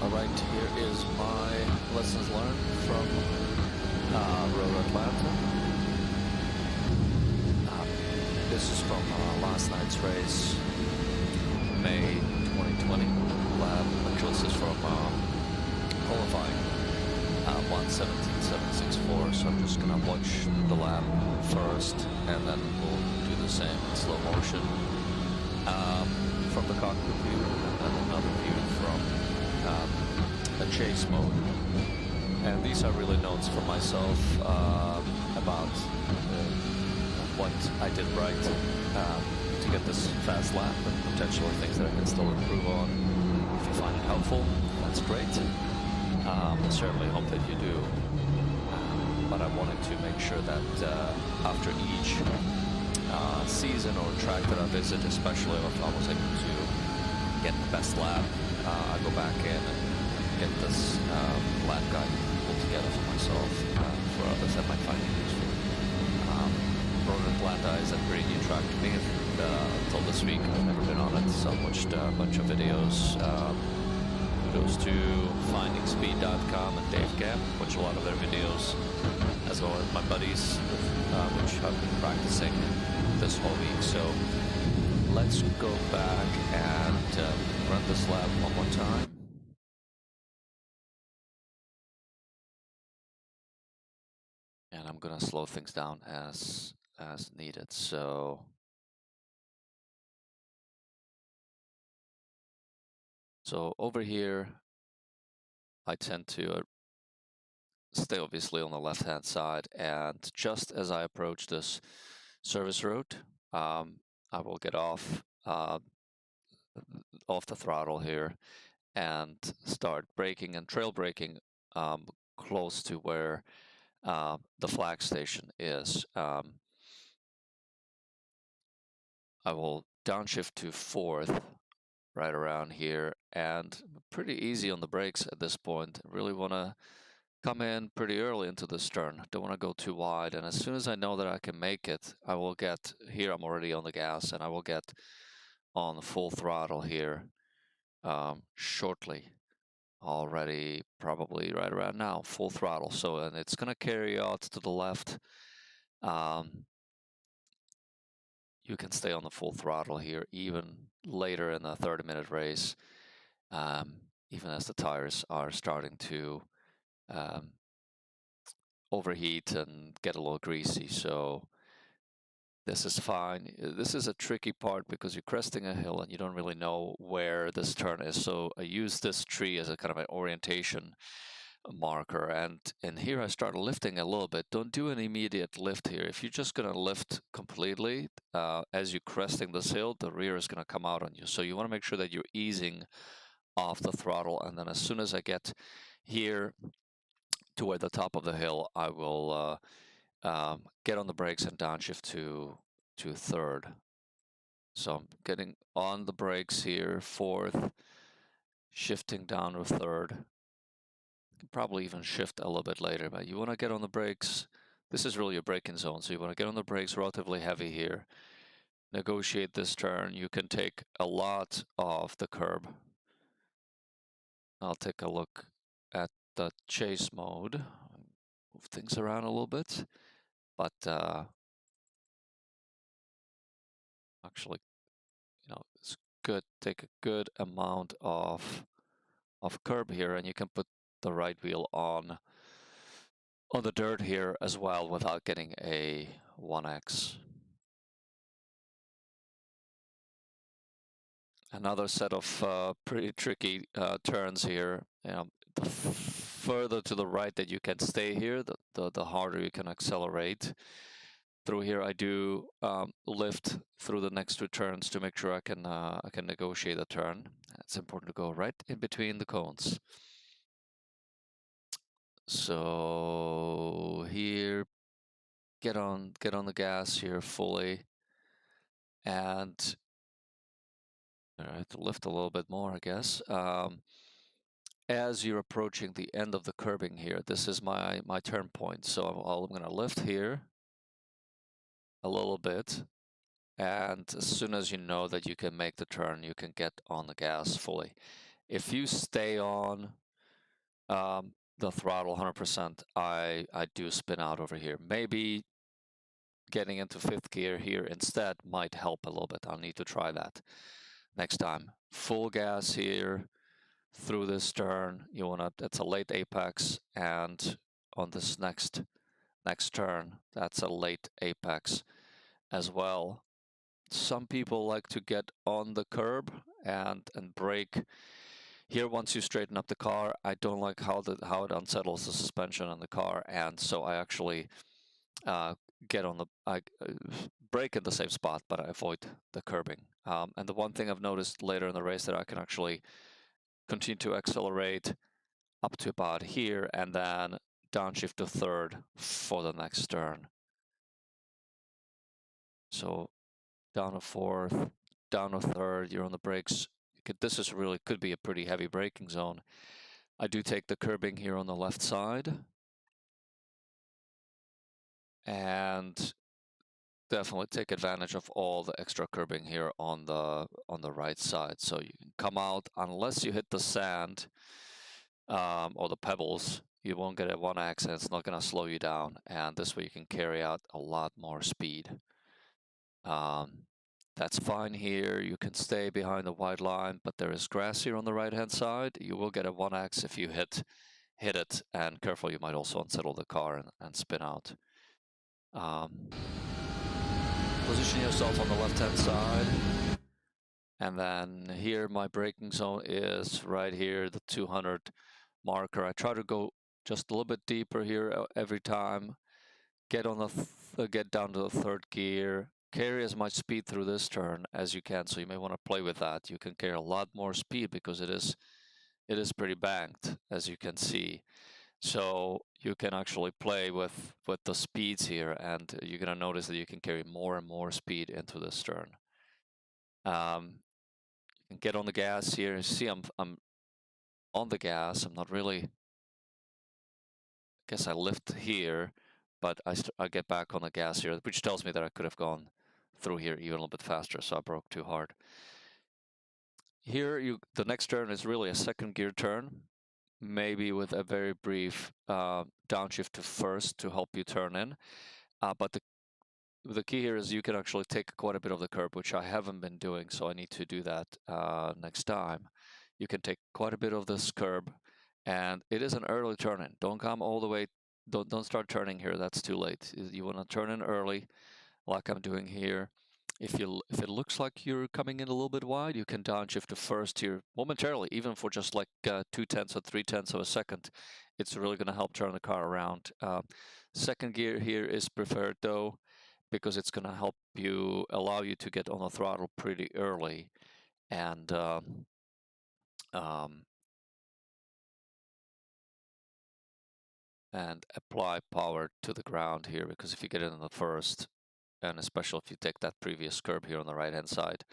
Alright, here is my lessons learned from Road Atlanta. This is from last night's race, May 2020 lab. Actually, this is from qualifying 1:17.764. So I'm just gonna watch the lap first, and then we'll do the same in slow motion from the cockpit view, and then another view from a chase mode. And these are really notes for myself about what I did right to get this fast lap, and potentially things that I can still improve on. If you find it helpful, that's great. I certainly hope that you do. But I wanted to make sure that after each season or track that I visit, especially if I was able to get the best lap, I go back in and get this lap guide pulled together for myself, for others that might find it useful. Road Atlanta is a pretty new track to me. Until this week, I've never been on it, so I watched a bunch of videos. Kudos to findingspeed.com and Dave Gabb. Watch a lot of their videos, as well as my buddies, which I've been practicing this whole week. So let's go back and run this lap one more time. And I'm gonna slow things down as needed. So over here, I tend to stay obviously on the left-hand side, and just as I approach this service road, I will get off the throttle here and start braking and trail braking close to where the flag station is. I will downshift to 4th right around here, and pretty easy on the brakes at this point. Really want to come in pretty early into this turn. Don't want to go too wide, and as soon as I know that I can make it, I will get here. I'm already on the gas, and I will get on full throttle here shortly. Already, probably right around now, full throttle. So, and it's gonna carry out to the left. You can stay on the full throttle here even later in the 30-minute race, even as the tires are starting to overheat and get a little greasy. So this is fine. This is a tricky part because you're cresting a hill and you don't really know where this turn is. So I use this tree as a kind of an orientation marker, and here I start lifting a little bit. Don't do an immediate lift here. If you're just going to lift completely as you're cresting this hill, the rear is going to come out on you. So you want to make sure that you're easing off the throttle, and then as soon as I get here to where the top of the hill, I will get on the brakes and downshift to 3rd. So I'm getting on the brakes here, 4th, shifting down to 3rd. Probably even shift a little bit later, but you want to get on the brakes. This is really your braking zone, so you want to get on the brakes relatively heavy here. Negotiate this turn. You can take a lot off the curb. I'll take a look at the chase mode. Move things around a little bit, but actually, it's good. Take a good amount of curb here, and you can put the right wheel on the dirt here as well without getting a 1X. Another set of pretty tricky turns here. The further to the right that you can stay here, the harder you can accelerate. Through here, I do lift through the next 2 turns to make sure I can negotiate a turn. It's important to go right in between the cones. So here, get on the gas here fully, and I have to lift a little bit more, I guess. As you're approaching the end of the curbing here, this is my turn point. So I'm going to lift here a little bit, and as soon as you know that you can make the turn, you can get on the gas fully. If you stay on the throttle 100%, I do spin out over here. Maybe getting into fifth gear here instead might help a little bit. I'll need to try that next time. Full gas here through this turn. You wanna, that's a late apex, and on this next turn, that's a late apex as well. Some people like to get on the curb and brake. Here, once you straighten up the car, I don't like how it unsettles the suspension on the car, and so I actually get on the brake in the same spot, but I avoid the curbing. And the one thing I've noticed later in the race that I can actually continue to accelerate up to about here, and then downshift to third for the next turn. So down to fourth, down to third, you're on the brakes. This is really could be a pretty heavy braking zone. I do take the curbing here on the left side, and definitely take advantage of all the extra curbing here on the right side. So you can come out, unless you hit the sand or the pebbles, you won't get a 1X, and it's not going to slow you down. And this way you can carry out a lot more speed. That's fine here. You can stay behind the white line, but there is grass here on the right hand side. You will get a 1X if you hit it, and careful, you might also unsettle the car and spin out. Position yourself on the left hand side, and then here my braking zone is right here, the 200 marker. I try to go just a little bit deeper here every time. Get on get down to the third gear. Carry as much speed through this turn as you can. So you may want to play with that. You can carry a lot more speed because it is pretty banked, as you can see. So you can actually play with the speeds here, and you're gonna notice that you can carry more and more speed into this turn. You can get on the gas here. You see, I'm on the gas. I'm not really. I guess I lift here, but I get back on the gas here, which tells me that I could have gone through here even a little bit faster, so I broke too hard. Here, the next turn is really a second gear turn, maybe with a very brief downshift to first to help you turn in. But the key here is you can actually take quite a bit of the curb, which I haven't been doing, so I need to do that next time. You can take quite a bit of this curb, and it is an early turn in. Don't come all the way. Don't start turning here. That's too late. You want to turn in early, like I'm doing here. If it looks like you're coming in a little bit wide, you can downshift to first here momentarily, even for just like 2/10 or 3/10 of a second. It's really going to help turn the car around. Second gear here is preferred though, because it's going to help you, allow you to get on the throttle pretty early, and apply power to the ground here, because if you get it in the first, and especially if you take that previous curb here on the right hand side,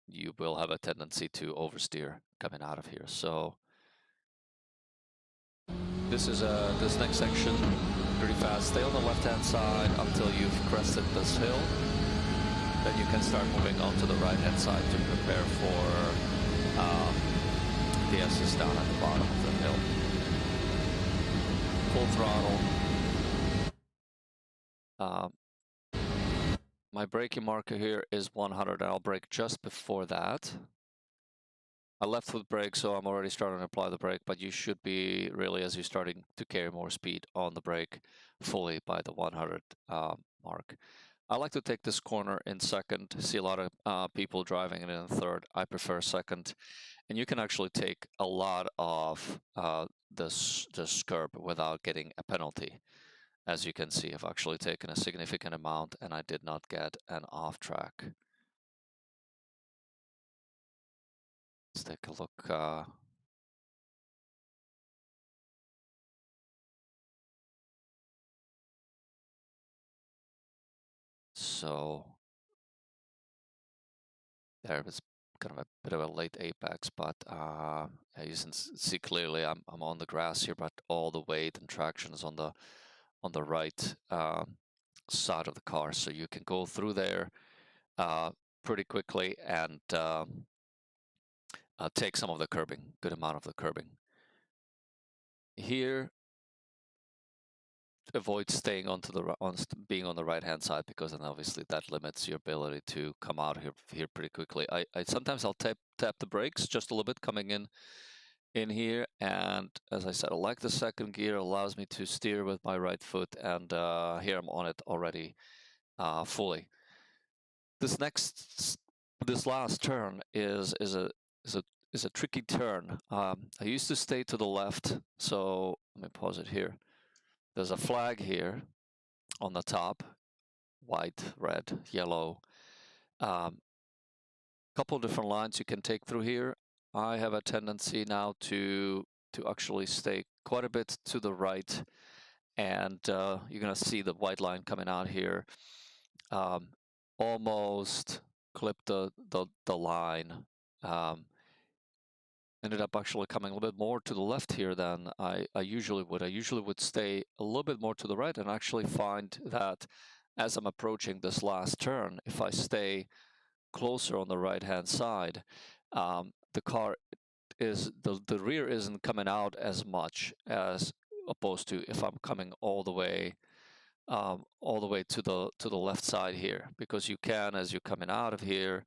you will have a tendency to oversteer coming out of here. So this next section pretty fast. Stay on the left hand side until you've crested this hill. Then you can start moving on to the right hand side to prepare for the assist down at the bottom of the hill. Full throttle. My braking marker here is 100, and I'll brake just before that. I left foot brake, so I'm already starting to apply the brake, but you should be really, as you're starting to carry more speed on the brake, fully by the 100 mark. I like to take this corner in second. See a lot of people driving it in third. I prefer second. And you can actually take a lot of this curb without getting a penalty. As you can see, I've actually taken a significant amount, and I did not get an off track. Let's take a look. So there was kind of a bit of a late apex, but as you can see clearly, I'm on the grass here, but all the weight and traction is on the right side of the car, so you can go through there pretty quickly and take some of the curbing, good amount of the curbing. Here, avoid staying onto the being on the right hand side, because then obviously that limits your ability to come out here pretty quickly. I sometimes I'll tap the brakes just a little bit coming in here, and as I said, I like the second gear, allows me to steer with my right foot, and here I'm on it already fully. This last turn is a tricky turn. I used to stay to the left, so let me pause it here. There's a flag here on the top, white, red, yellow. Couple different lines you can take through here. I have a tendency now to actually stay quite a bit to the right, and you're gonna see the white line coming out here. Almost clipped the line. Ended up actually coming a little bit more to the left here than I usually would. I usually would stay a little bit more to the right, and actually find that as I'm approaching this last turn, if I stay closer on the right hand side, the car is the rear isn't coming out as much as opposed to if I'm coming all the way to the left side here, because you can, as you're coming out of here,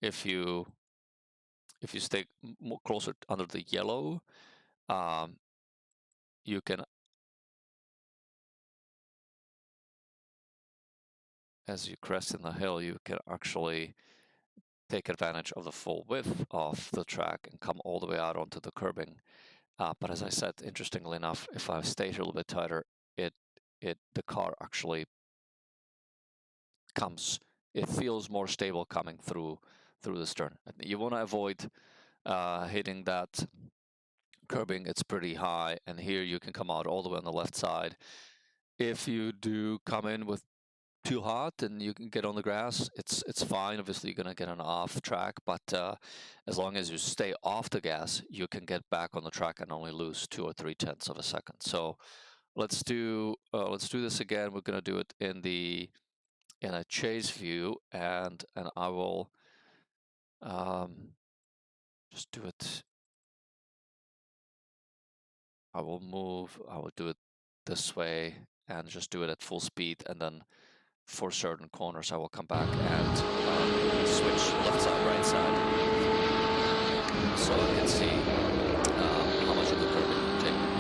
if you stay more closer under the yellow, you can, as you crest in the hill, you can actually take advantage of the full width of the track and come all the way out onto the curbing. But as I said, interestingly enough, if I stay here a little bit tighter, the car actually comes, it feels more stable coming through this turn. You want to avoid hitting that curbing. It's pretty high, and here you can come out all the way on the left side. If you do come in with too hot and you can get on the grass, it's fine. Obviously you're gonna get an off track, but as long as you stay off the gas, you can get back on the track and only lose 2 or 3 tenths of a second. So let's do this again. We're gonna do it in a chase view, and I will just do it. I will do it this way and just do it at full speed, and then for certain corners I will come back and switch left side, right side, so I can see how much of the curbing I'm taking.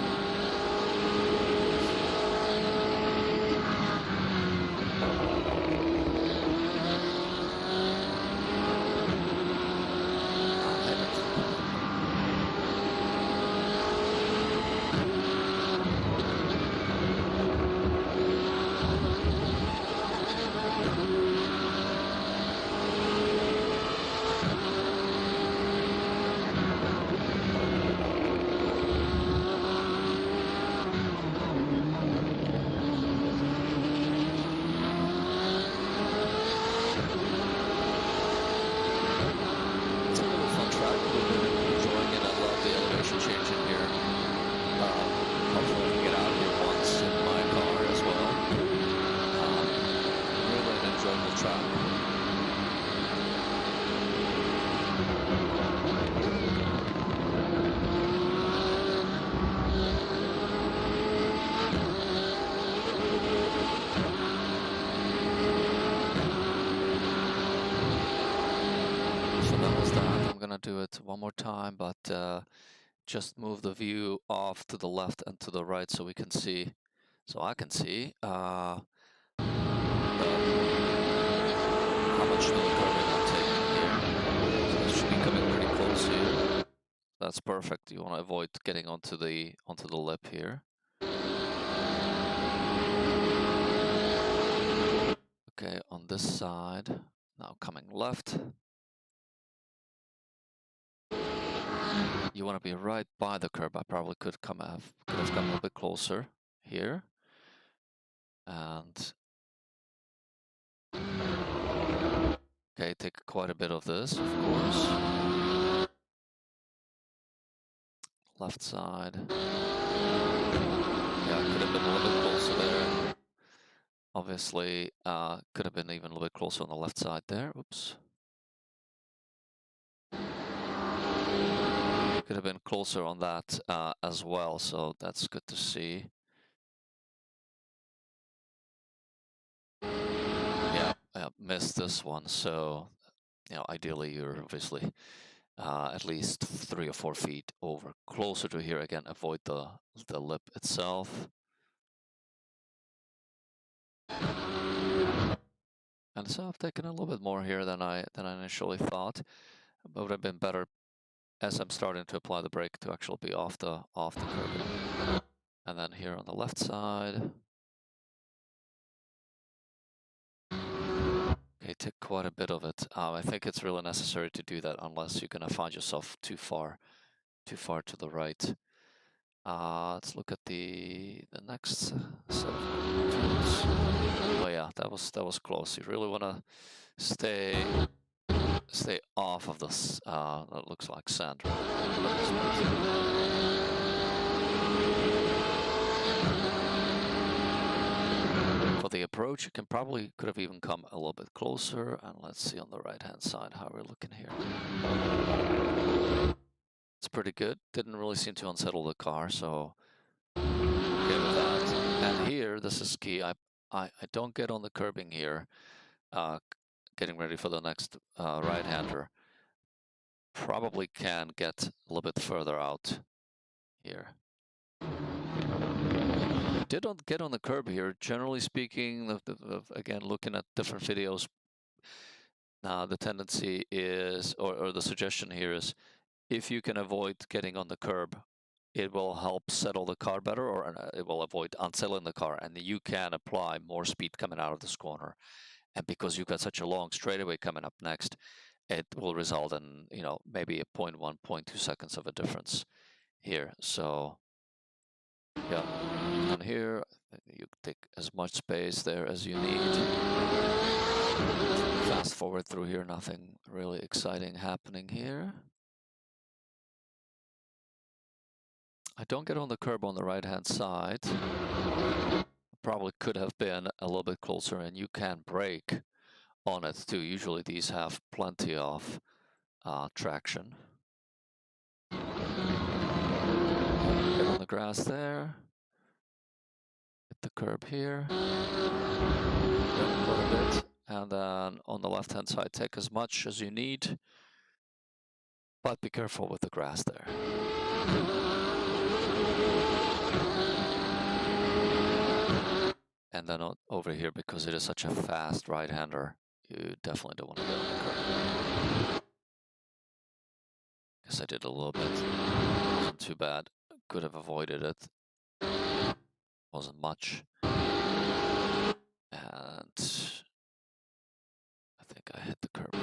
Do it one more time, but just move the view off to the left and to the right so we can see, so I can see how much new curbing I'm taking here. So it should be coming pretty close here. That's perfect. You want to avoid getting onto the lip here. Okay, on this side, now coming left. You want to be right by the curb. I probably could have come a little bit closer here. And okay, take quite a bit of this, of course. Left side. Yeah, could have been a little bit closer there. Obviously, could have been even a little bit closer on the left side there. Oops. could have been closer on that as well, so that's good to see. Yeah, I missed this one, so ideally you're obviously at least 3 or 4 feet over, closer to here again. Avoid the lip itself. And so I've taken a little bit more here than I initially thought. It would have been better as I'm starting to apply the brake to actually be off the curb. And then here on the left side. Okay, took quite a bit of it. I think it's really necessary to do that unless you're gonna find yourself too far to the right. Let's look at the next set of tools. Oh yeah, that was close. You really wanna stay off of this. That looks like sand. For the approach, you could have even come a little bit closer. And let's see on the right hand side how we're looking here. It's pretty good. Didn't really seem to unsettle the car, so okay with that. And here, this is key. I don't get on the curbing here. Getting ready for the next right-hander. Probably can get a little bit further out here. Did get on the curb here. Generally speaking, again, looking at different videos, the tendency is, or the suggestion here is, if you can avoid getting on the curb, it will help settle the car better, or it will avoid unsettling the car, and you can apply more speed coming out of this corner. And because you've got such a long straightaway coming up next, it will result in, maybe a 0.1, 0.2 seconds of a difference here. So, yeah, and here you take as much space there as you need. Fast forward through here, nothing really exciting happening here. I don't get on the curb on the right-hand side. Probably could have been a little bit closer, and you can brake on it too. Usually these have plenty of traction. Get on the grass there. Hit the curb here. Yep, a little bit. And then on the left-hand side, take as much as you need, but be careful with the grass there. And then over here, because it is such a fast right-hander, you definitely don't want to get on the curb. Guess I did a little bit. Wasn't too bad. Could have avoided it. Wasn't much. And I think I hit the curb.